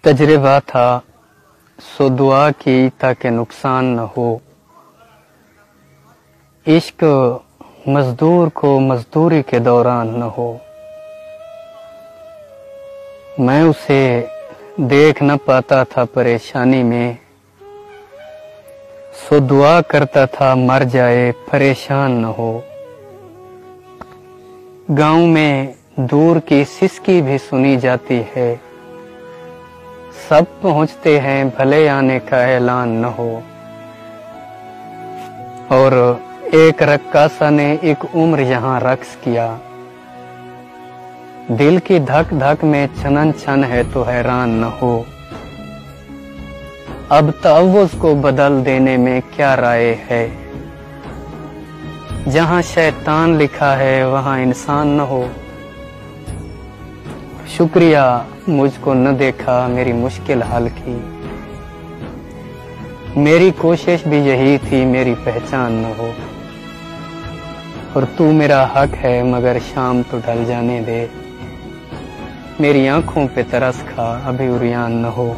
तजर्बा था सो दुआ की ताकि नुकसान न हो। इश्क मजदूर को मजदूरी के दौरान न हो। मैं उसे देख न पाता था परेशानी में, सो दुआ करता था मर जाए परेशान न हो। गांव में दूर की सिसकी भी सुनी जाती है, सब पहुंचते हैं भले आने का ऐलान न हो। और एक रक्कासा ने एक उम्र यहाँ रक्स किया, दिल की धक धक में छनन छन है तो हैरान न हो। अब तअव्वुज़ को बदल देने में क्या राय है, जहां शैतान लिखा है वहां इंसान न हो। शुक्रिया मुझको न देखा मेरी मुश्किल हाल की, मेरी कोशिश भी यही थी मेरी पहचान न हो। और तू मेरा हक है मगर शाम तो ढल जाने दे, मेरी आंखों पे तरस खा अभी उरियान न हो।